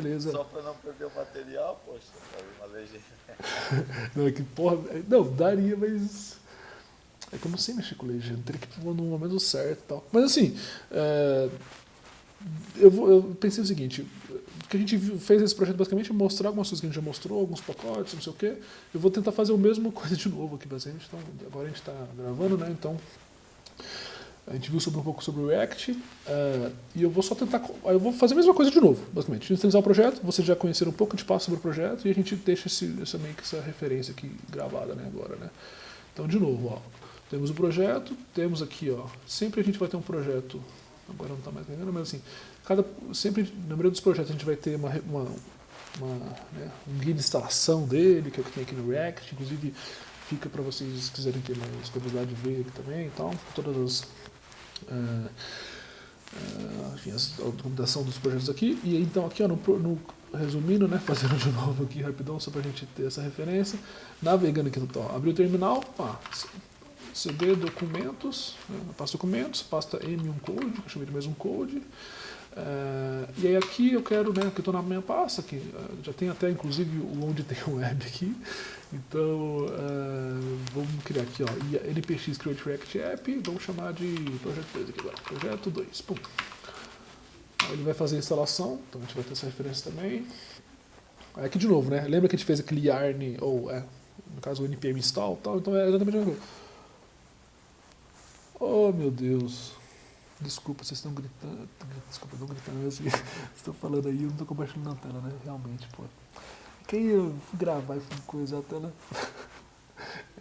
beleza. Só pra não perder o material, poxa, uma legenda. Não, é que porra. Não, daria, mas. É que eu não sei mexer com legenda, teria que pôr no momento certo e tal. Mas assim, eu pensei o seguinte, que a gente fez esse projeto basicamente mostrar algumas coisas que a gente já mostrou, alguns pacotes, não sei o quê. Eu vou tentar fazer a mesma coisa de novo aqui, basicamente. Então, agora a gente está gravando, né? Então, a gente viu um pouco sobre o React, e eu vou só tentar. Eu vou fazer a mesma coisa de novo, basicamente. Inicializar o projeto, vocês já conheceram um pouco, a gente passa sobre o projeto e a gente deixa essa referência aqui gravada, né, agora, né? Então, de novo, ó, temos o projeto, temos aqui, ó, sempre a gente vai ter um projeto, agora não está mais ganhando, mas assim, sempre, na maioria dos projetos, a gente vai ter né, um guia de instalação dele, que é o que tem aqui no React, inclusive fica para vocês, se quiserem ter mais curiosidade de ver aqui também e tal, todas as enfim, a documentação dos projetos aqui. E então aqui, ó, resumindo, né, fazendo de novo aqui rapidão, só para a gente ter essa referência, navegando aqui no tal, abrir o terminal, CD documentos, né, pasta documentos, pasta M1 code, que eu chamei de mais um code. E aí aqui eu quero, né, que eu estou na minha pasta, que já tem até inclusive onde tem o web aqui. Então, vamos criar aqui, ó, npx create react app, vamos chamar de projeto 2 aqui agora, projeto 2, pum. Aí ele vai fazer a instalação, então a gente vai ter essa referência também. Aí aqui de novo, né, lembra que a gente fez aquele yarn, ou no caso o npm install e tal, então é exatamente a mesma coisa. Oh, meu Deus. Desculpa, vocês estão gritando. Desculpa, não gritando, mas estou falando aí, eu não estou compartilhando na tela, né? Realmente, pô. Quem eu fui gravar e fui coisar a tela.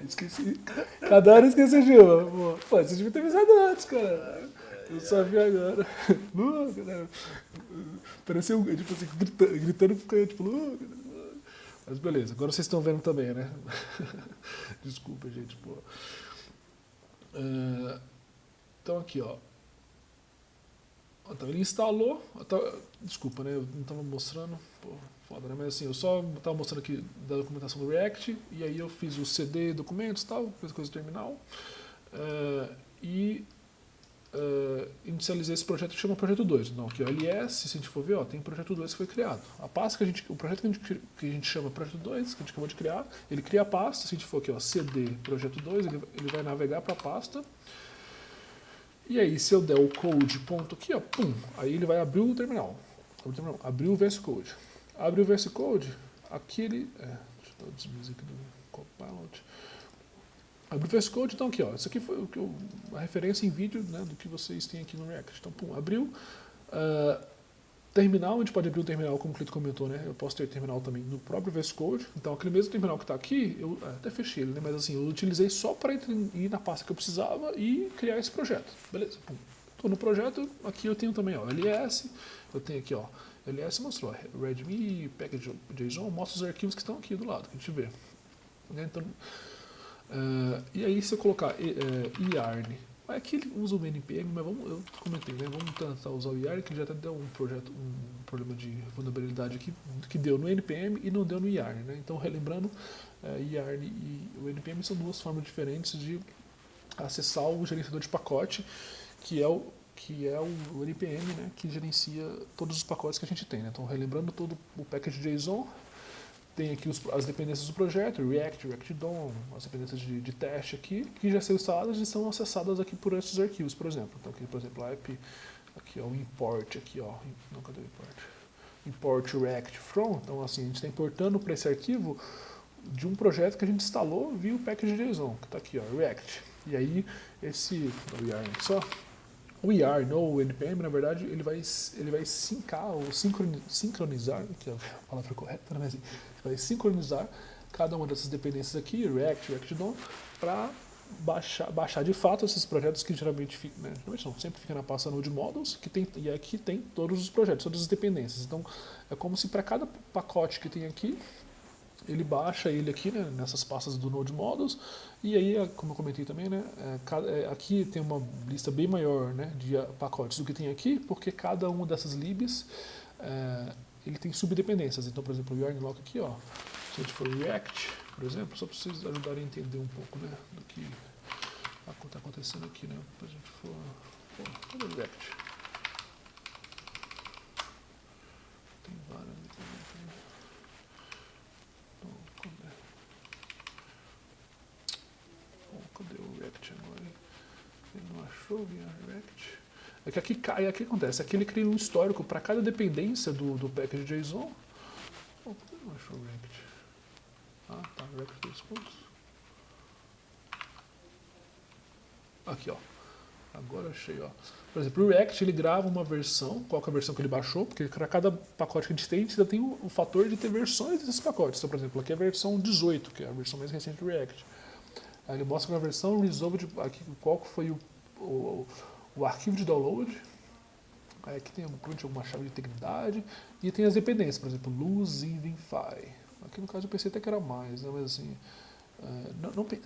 Esqueci. Cada hora eu esqueci de uma. Pô, você devia ter avisado antes, cara. Eu só vi agora. Luca, né? Pareceu, tipo assim, gritando, tipo, Luca. Mas beleza, agora vocês estão vendo também, né? Desculpa, gente, pô. Então aqui, ó. Então ele instalou, desculpa, né, eu não estava mostrando, pô, foda, né, mas assim, eu só estava mostrando aqui da documentação do React, e aí eu fiz o CD documentos e tal, fiz coisa do terminal, inicializei esse projeto que chama Projeto 2. Então aqui, ó, LS, se a gente for ver, ó, tem o Projeto 2 que foi criado. A pasta o projeto que a gente chama Projeto 2, que a gente acabou de criar, ele cria a pasta, se a gente for aqui, ó, CD Projeto 2, ele vai navegar para a pasta. E aí, se eu der o code ponto aqui, ó, pum, aí ele vai abrir o terminal. Abrir o VS Code. Abre o VS Code, aqui ele... deixa eu desmizer aqui do Copilot. Abre o VS Code, então aqui, ó, isso aqui foi a referência em vídeo, né, do que vocês têm aqui no React. Então, pum, abriu. Terminal, a gente pode abrir um terminal, como o Cleiton comentou, né? Eu posso ter terminal também no próprio VS Code. Então, aquele mesmo terminal que está aqui, eu até fechei ele, né? Mas assim, eu utilizei só para ir na pasta que eu precisava e criar esse projeto. Beleza, pum. Estou no projeto, aqui eu tenho também, ó, LS, eu tenho aqui, ó, LS mostrou, readme, package.json, mostra os arquivos que estão aqui do lado, que a gente vê. Né? Então, e aí, se eu colocar yarn, aqui ele usa o NPM, mas eu comentei, né? Vamos tentar usar o yarn, que já até deu um problema de vulnerabilidade aqui, que deu no NPM e não deu no yarn, né? Então, relembrando, yarn e o NPM são duas formas diferentes de acessar o gerenciador de pacote, que é o NPM, né? Que gerencia todos os pacotes que a gente tem, né? Então, relembrando todo o package.json, tem aqui as dependências do projeto, React, React DOM, as dependências de teste aqui, que já são instaladas e são acessadas aqui por esses arquivos, por exemplo. Então aqui, por exemplo, app, aqui ó, o import, aqui ó, não, cadê o import? Import React from, então assim, a gente está importando para esse arquivo de um projeto que a gente instalou via o package.json, que está aqui ó, React. E aí, o yarn só, o yarn ou o NPM, na verdade, ele vai sincar ou sincronizar, que é a palavra correta, né? Mas assim, vai sincronizar cada uma dessas dependências aqui, React, React DOM, para baixar de fato esses projetos que geralmente ficam, né, sempre fica na pasta Node Models, e aqui tem todos os projetos, todas as dependências. Então, é como se para cada pacote que tem aqui, ele baixa ele aqui, né, nessas pastas do Node Models, e aí, como eu comentei também, né, aqui tem uma lista bem maior, né, de pacotes do que tem aqui, porque cada uma dessas libs ele tem subdependências. Então, por exemplo, o yarn-lock aqui, ó, se a gente for React, por exemplo, só para vocês ajudarem a entender um pouco, né, do que está acontecendo aqui, né, para a gente for... cadê o React? Tem várias aqui. Show VR React. É que aqui acontece, aqui ele cria um histórico para cada dependência do package JSON. Oh, por que não achou o React? Ah, tá, React 2 pontos. Aqui, ó. Agora achei, ó. Por exemplo, o React ele grava uma versão, qual que é a versão que ele baixou, porque para cada pacote que a gente ainda tem o fator de ter versões desses pacotes. Então, por exemplo, aqui é a versão 18, que é a versão mais recente do React. Aí ele mostra uma versão resolved, aqui qual que foi o arquivo de download. Aí aqui tem alguma chave de integridade. E tem as dependências, por exemplo, luz e Vinfy. Aqui no caso eu pensei até que era mais, né? Mas assim,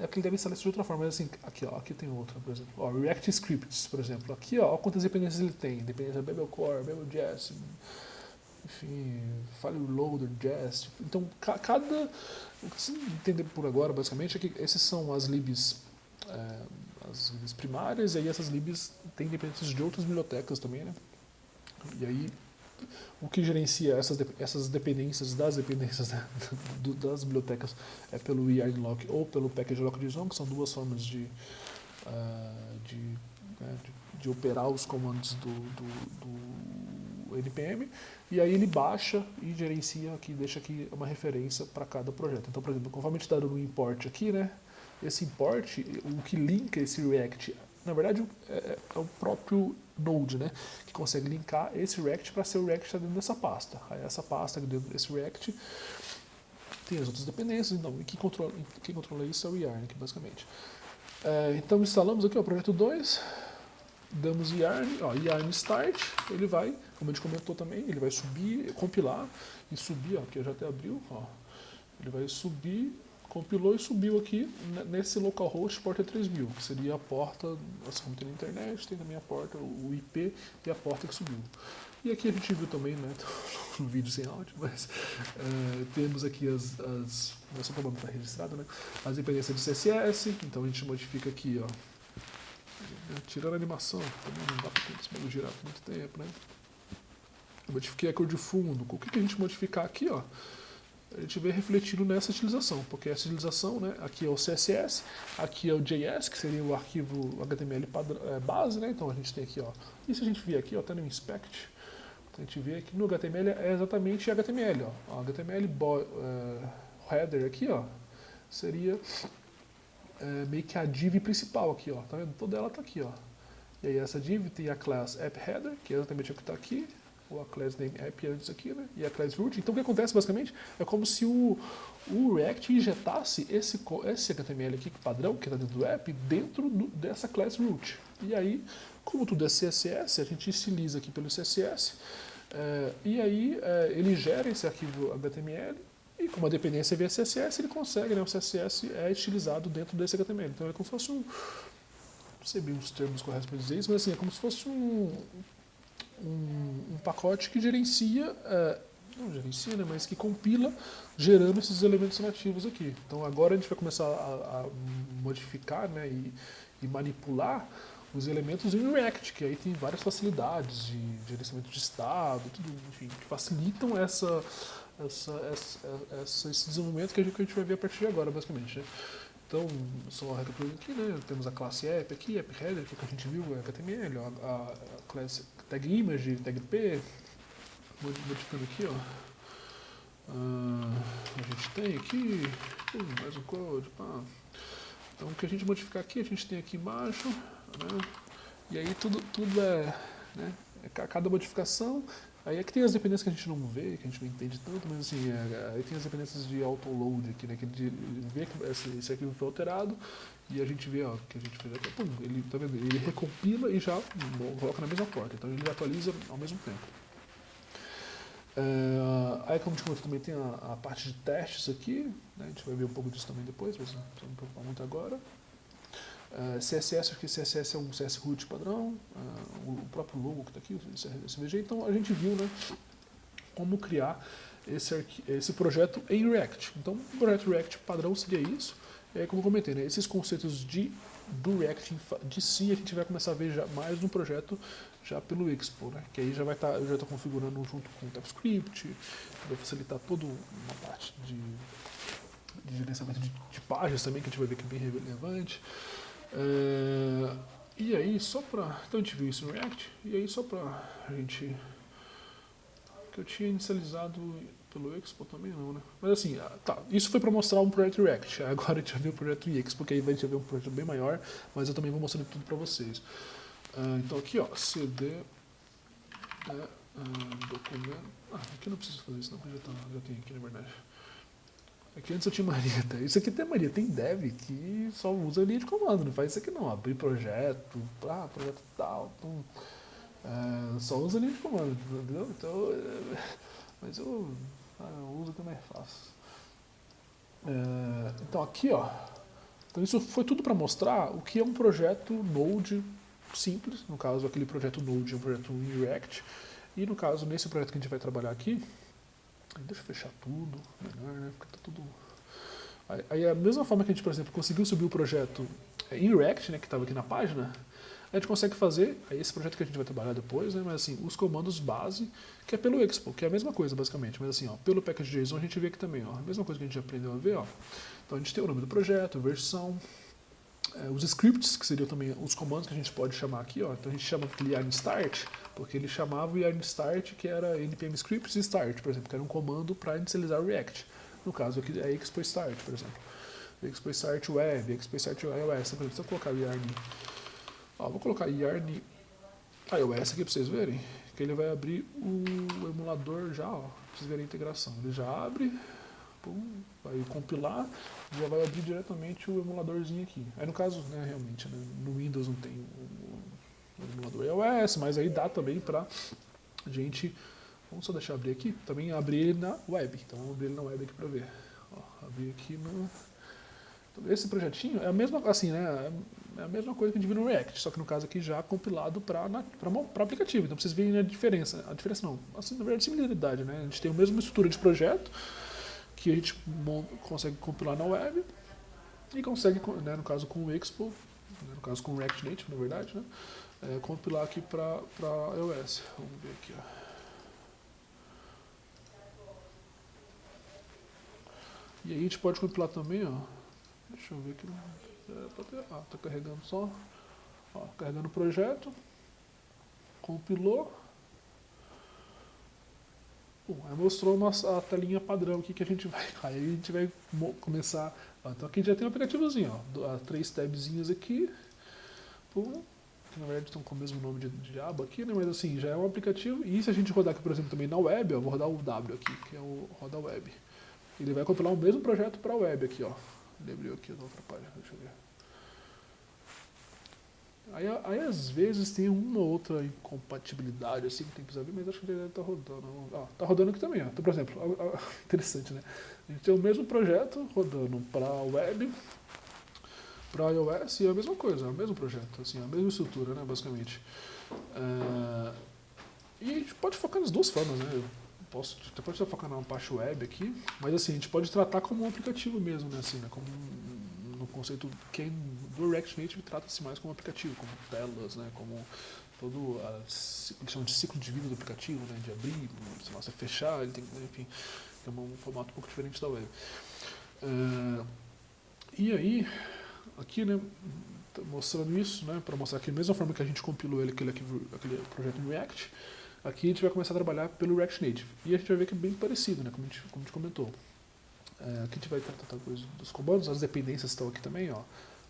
aqui ele deve instalar isso de outra forma, mas assim, aqui, ó, aqui tem outra, por exemplo. Ó, React Scripts, por exemplo. Aqui, ó, quantas dependências ele tem. Dependência Babelcore, Babel.js, enfim, File Loader, Jest. Então, cada... O que você entender por agora, basicamente, é que essas são as libs, as libs primárias, e aí essas libs têm dependências de outras bibliotecas também, né? E aí, o que gerencia essas dependências das dependências, né, das bibliotecas é pelo EIDLock ou pelo Package Lock JSON, que são duas formas de operar os comandos do NPM, e aí ele baixa e gerencia aqui, deixa aqui uma referência para cada projeto. Então, por exemplo, conforme a gente está dando um import aqui, né, esse import, o que linka esse React, na verdade é o próprio Node, né, que consegue linkar esse React para ser o React que está dentro dessa pasta. Aí essa pasta dentro desse React tem as outras dependências, então, e quem controla isso é o Yarn, aqui, basicamente. Então instalamos aqui o projeto 2, damos Yarn, ó, Yarn Start, ele vai, como a gente comentou também, ele vai subir, compilar e subir, ó, que já até abriu, ó, ele vai subir, compilou e subiu aqui nesse localhost porta 3000, que seria a porta, assim como tem na internet, tem também a porta, o IP e a porta que subiu. E aqui a gente viu também, né, no vídeo sem áudio, mas temos aqui nossa comando está registrado, né, as dependências de CSS, então a gente modifica aqui, ó, tirando a animação, também não dá para esse bagulho girar por muito tempo, né. Eu modifiquei a cor de fundo, o que a gente modificar aqui, ó, a gente vê refletido nessa utilização, porque essa utilização, né, aqui é o CSS, aqui é o JS, que seria o arquivo HTML base, né, então a gente tem aqui, ó, e se a gente vier aqui, ó, até no inspect, a gente vê que no HTML é exatamente HTML, ó, o HTML header aqui, ó, seria meio que a div principal aqui, ó, tá vendo? Toda ela tá aqui, ó, e aí essa div tem a class app header, que é exatamente o que está aqui, ou a class name app antes aqui, né? E a class root. Então o que acontece basicamente é como se o React injetasse esse HTML aqui padrão, que está dentro do app, dentro dessa class root. E aí, como tudo é CSS, a gente estiliza aqui pelo CSS, e aí ele gera esse arquivo HTML, e como a dependência via CSS, ele consegue, né? O CSS é estilizado dentro desse HTML. Então é como se fosse não sei bem os termos corretos para dizer isso, mas assim, é como se fosse um pacote que gerencia, não gerencia, né, mas que compila gerando esses elementos nativos aqui. Então agora a gente vai começar a modificar, né, e manipular os elementos em React, que aí tem várias facilidades de gerenciamento de estado, tudo, enfim, que facilitam esse desenvolvimento que a gente vai ver a partir de agora, basicamente, né. Então, só recapitulando aqui, né, temos a classe app aqui, app header, que a gente viu é HTML, a classe tag image, tag p, modificando aqui, ó, a gente tem aqui, mais um code, pá. Então o que a gente modificar aqui, a gente tem aqui embaixo, né, e aí tudo é, né, cada modificação. Aí aqui tem as dependências que a gente não vê, que a gente não entende tanto, mas assim, aí tem as dependências de auto-load aqui, né, que ele vê que esse arquivo foi alterado, e a gente vê, ó, que a gente fez aqui, pum, ele, tá vendo, ele recompila e já coloca na mesma porta, então ele atualiza ao mesmo tempo. Aí como a gente comentou, também tem a parte de testes aqui, né, a gente vai ver um pouco disso também depois, mas não precisa me preocupar muito agora. CSS, aqui CSS é um CS root padrão, o próprio logo que está aqui, o SVG. Então a gente viu, né, como criar esse projeto em React. Então o projeto React padrão seria isso. E aí, como eu comentei, né, esses conceitos do React de si a gente vai começar a ver já mais no projeto já pelo Expo, né, que aí já vai estar configurando junto com o TypeScript, vai facilitar toda uma parte de gerenciamento de páginas também, que a gente vai ver que é bem relevante. E aí, só pra... Então a gente viu isso no React, e aí só pra gente... Que eu tinha inicializado pelo Expo também não, né? Mas assim, tá, isso foi pra mostrar um projeto React. Agora a gente vai ver o projeto Expo, porque aí a gente vai ver um projeto bem maior, mas eu também vou mostrando tudo pra vocês. Então aqui, ó, CD... documento... aqui eu não preciso fazer isso não, porque já tem aqui na verdade. Aqui antes eu tinha mania até. Isso aqui tem mania, tem dev que só usa linha de comando, não faz isso aqui não. Abrir projeto, projeto tal, só usa linha de comando, entendeu? Então, mas eu uso que é mais fácil. Então aqui, ó. Então isso foi tudo para mostrar o que é um projeto Node simples. No caso, aquele projeto Node é um projeto em React. E no caso, nesse projeto que a gente vai trabalhar aqui, deixa eu fechar tudo, melhor, né? Porque tá tudo... Aí a mesma forma que a gente, por exemplo, conseguiu subir o projeto em React, né, que estava aqui na página, a gente consegue fazer, aí esse projeto que a gente vai trabalhar depois, né, mas assim, os comandos base, que é pelo Expo, que é a mesma coisa basicamente, mas assim, ó, pelo package.json a gente vê aqui também, ó, a mesma coisa que a gente aprendeu a ver, ó. Então a gente tem o nome do projeto, versão, os scripts, que seriam também os comandos que a gente pode chamar aqui, ó. Então a gente chama aquele yarn start, porque ele chamava o yarn start, que era npm scripts e start, por exemplo, que era um comando para inicializar o React. No caso aqui é Expo Start, por exemplo. Expo Start Web, Expo Start iOS. Por exemplo, se eu colocar yarn... vou colocar yarn iOS aqui para vocês verem, que ele vai abrir o emulador já, ó. Pra vocês verem a integração. Ele já abre, pum, vai compilar, já vai abrir diretamente o emuladorzinho aqui. Aí no caso, né, realmente, né, no Windows não tem o emulador iOS, mas aí dá também pra gente... Vamos só deixar abrir aqui, também abrir ele na web. Então vamos abrir ele na web aqui para ver. Ó, abrir aqui no... Então, esse projetinho é a mesma, assim, né? É a mesma coisa que a gente viu no React, só que no caso aqui já compilado para aplicativo. Então vocês verem a diferença. A diferença não, assim, na verdade, similaridade, né? A gente tem a mesma estrutura de projeto que a gente consegue compilar na web e consegue, né, no caso com o Expo, né, no caso com o React Native, na verdade, né? Compilar aqui para iOS. Vamos ver aqui, ó. E aí a gente pode compilar também, ó. Deixa eu ver aqui. Tá carregando só. Ó, carregando o projeto. Compilou. Aí mostrou a telinha padrão aqui que a gente vai. Aí a gente vai começar. Ó, então aqui já tem um aplicativozinho, ó. 3 tabzinhas aqui. Pum. Que na verdade estão com o mesmo nome de aba aqui, né? Mas assim, já é um aplicativo. E se a gente rodar aqui, por exemplo, também na web, ó, vou rodar o W aqui, que é o roda web. Ele vai compilar o mesmo projeto para a web aqui, ó. Ele abriu aqui na outra página, deixa eu ver. Aí às vezes tem uma ou outra incompatibilidade assim que tem que saber, mas acho que ele deve estar rodando. Tá rodando aqui também, ó. Então, por exemplo, interessante, né? A gente tem o mesmo projeto rodando para a web, para iOS e é a mesma coisa, é o mesmo projeto, assim, a mesma estrutura, né, basicamente. E a gente pode focar nas duas formas, né? Você pode focar na parte web aqui, mas assim, a gente pode tratar como um aplicativo mesmo, né? Assim, né? Como no conceito que do React Native trata-se mais como aplicativo, como telas, né? Como todo eles chamam de ciclo de vida do aplicativo, né? De abrir, sei lá, você fechar, ele tem, enfim, é um formato um pouco diferente da web. E aí, aqui, né? Mostrando isso, né? Para mostrar que da mesma forma que a gente compilou aquele projeto em React, aqui a gente vai começar a trabalhar pelo React Native. E a gente vai ver que é bem parecido, né, como a gente comentou. Aqui a gente vai tratar dos comandos, as dependências estão aqui também, ó.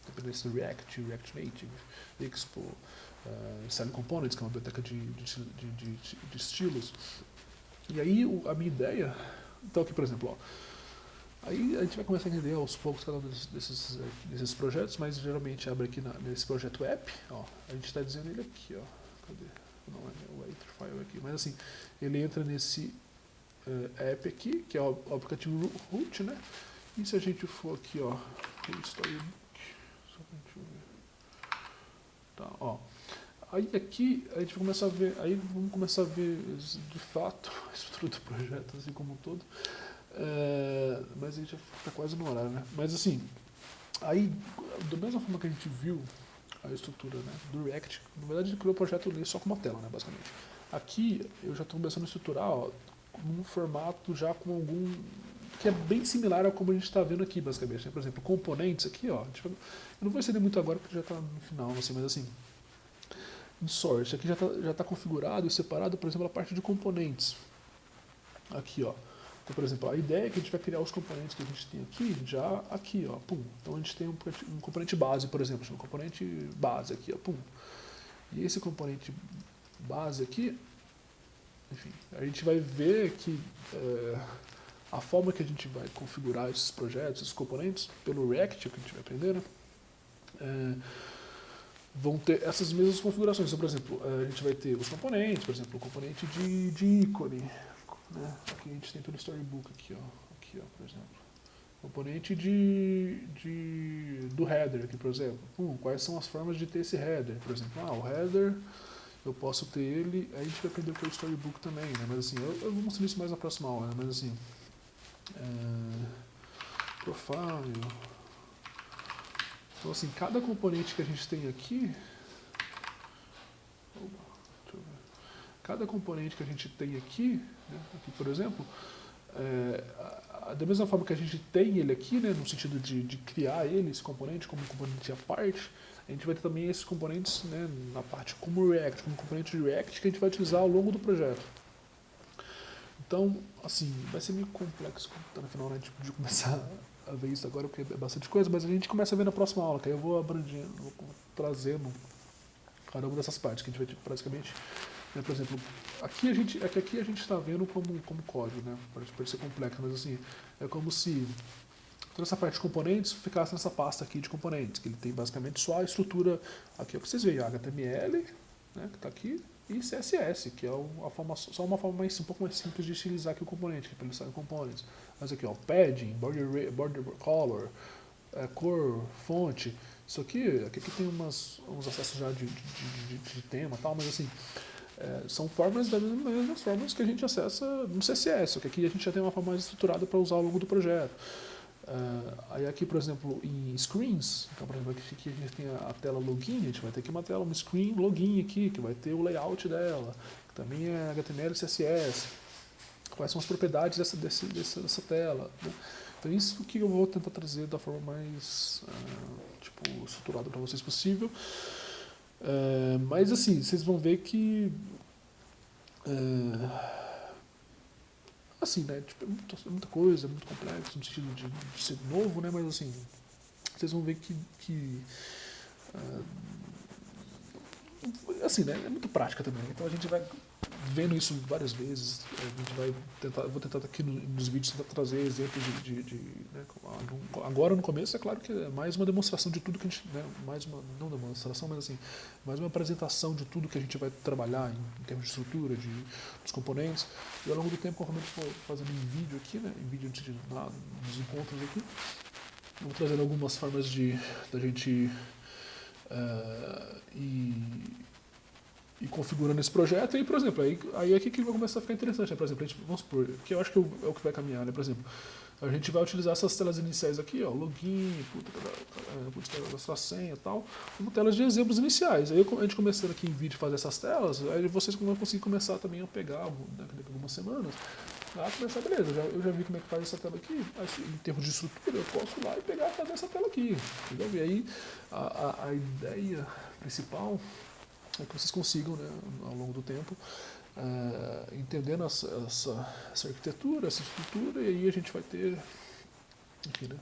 Dependências do React, React Native, Expo, Style Components, que é uma biblioteca de estilos. E aí a minha ideia, então aqui por exemplo, ó, aí a gente vai começar a entender aos poucos cada um desses projetos, mas geralmente abre aqui nesse projeto app, ó, a gente está dizendo ele aqui, ó, cadê? Não é o file aqui, mas assim, ele entra nesse app aqui, que é o aplicativo root, né? E se a gente for aqui, ó, storybook, só pra gente ver. Tá, ó. Aí aqui a gente vai começar a ver, aí vamos começar a ver de fato a estrutura do projeto, assim como um todo. Mas a gente já tá quase no horário, né? Mas assim, aí, da mesma forma que a gente viu a estrutura, né, do React, na verdade ele criou o projeto ali só com uma tela, né, basicamente. Aqui eu já estou começando a estruturar, ó, num formato já com algum que é bem similar ao como a gente está vendo aqui, basicamente. Né? Por exemplo, componentes aqui, ó, eu não vou estender muito agora porque já está no final, assim, mas assim, em source. Aqui já tá configurado e separado, por exemplo, a parte de componentes. Aqui, ó. Então, por exemplo, a ideia é que a gente vai criar os componentes que a gente tem aqui, já aqui, ó, pum. Então a gente tem um componente base, por exemplo, um componente base aqui, ó, pum. E esse componente base aqui, enfim, a gente vai ver que a forma que a gente vai configurar esses projetos, esses componentes, pelo React, que a gente vai aprender, né? Vão ter essas mesmas configurações. Então, por exemplo, a gente vai ter os componentes, por exemplo, o componente de ícone, né? Aqui a gente tem todo o storybook aqui, ó, por exemplo. Componente do header aqui, por exemplo. Quais são as formas de ter esse header? Por exemplo, o header, eu posso ter ele, aí a gente vai aprender o que é o storybook também, né? Mas assim, eu vou mostrar isso mais na próxima aula, né? Mas assim, profile. Então assim, cada componente que a gente tem aqui, cada componente que a gente tem aqui, né, aqui por exemplo, da mesma forma que a gente tem ele aqui, né, no sentido de criar ele, esse componente, como um componente à parte, a gente vai ter também esses componentes, né, na parte como React, como componente de React que a gente vai utilizar ao longo do projeto. Então, assim, vai ser meio complexo no final, né, de começar a ver isso agora, porque é bastante coisa, mas a gente começa a ver na próxima aula, que aí eu vou abrangendo, vou trazendo cada uma dessas partes, que a gente vai ter praticamente, né, por exemplo, aqui a gente está vendo como código, né, pode ser complexo, mas assim, é como se toda essa parte de componentes ficasse nessa pasta aqui de componentes, que ele tem basicamente só a estrutura, aqui é o que vocês veem, HTML, né, que está aqui, e CSS, que é só uma forma um pouco mais simples de utilizar aqui o componente, que é para ele sair components. Mas aqui, ó, padding, border color, cor, fonte, isso aqui tem uns acessos já de tema e tal, mas assim, são formas das mesmas formas que a gente acessa no CSS, só que aqui a gente já tem uma forma mais estruturada para usar ao longo do projeto. Aí aqui, por exemplo, em screens, então, por exemplo, aqui a gente tem a tela login, a gente vai ter aqui uma tela, uma screen login aqui, que vai ter o layout dela, que também é HTML e CSS. Quais são as propriedades dessa tela, né? Então isso que eu vou tentar trazer da forma mais estruturada para vocês possível. Mas assim, vocês vão ver que assim, né, tipo, é muita coisa, é muito complexo no sentido de ser novo, né, mas assim, vocês vão ver que assim, né, é muito prática também, então a gente vai vendo isso várias vezes, vou tentar aqui nos vídeos tentar trazer exemplos né, agora no começo é claro que é mais uma demonstração de tudo que a gente, né, não demonstração, mas assim, mais uma apresentação de tudo que a gente vai trabalhar em termos de estrutura, dos componentes, e ao longo do tempo, conforme eu for fazendo em vídeo aqui, né, em vídeo nos encontros aqui, eu vou trazendo algumas formas da gente e configurando esse projeto, e por exemplo, aí é que vai começar a ficar interessante, né? Por exemplo, vamos supor, que eu acho que é o que vai caminhar, né? Por exemplo, a gente vai utilizar essas telas iniciais aqui, ó, login, cadastrar senha e tal, como telas de exemplos iniciais. Aí a gente começando aqui em vídeo fazer essas telas, aí vocês vão conseguir começar também a pegar, daqui a algumas semanas, começar, beleza, eu já vi como é que faz essa tela aqui, em termos de estrutura, eu posso ir lá e pegar e fazer essa tela aqui, entendeu? E aí a ideia principal é que vocês consigam, né, ao longo do tempo, entendendo essa arquitetura, essa estrutura, e aí a gente vai ter, enfim, né,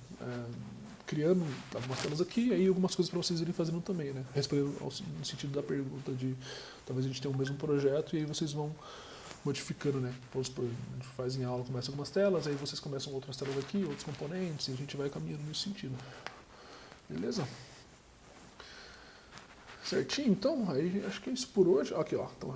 criando algumas telas aqui, e aí algumas coisas para vocês irem fazendo também, né, respondendo no sentido da pergunta de talvez a gente tenha o mesmo projeto, e aí vocês vão modificando, né, a gente faz em aula, começa algumas telas, aí vocês começam outras telas aqui, outros componentes, e a gente vai caminhando nesse sentido. Beleza? Certinho? Então, aí acho que é isso por hoje. Aqui, ó. Então,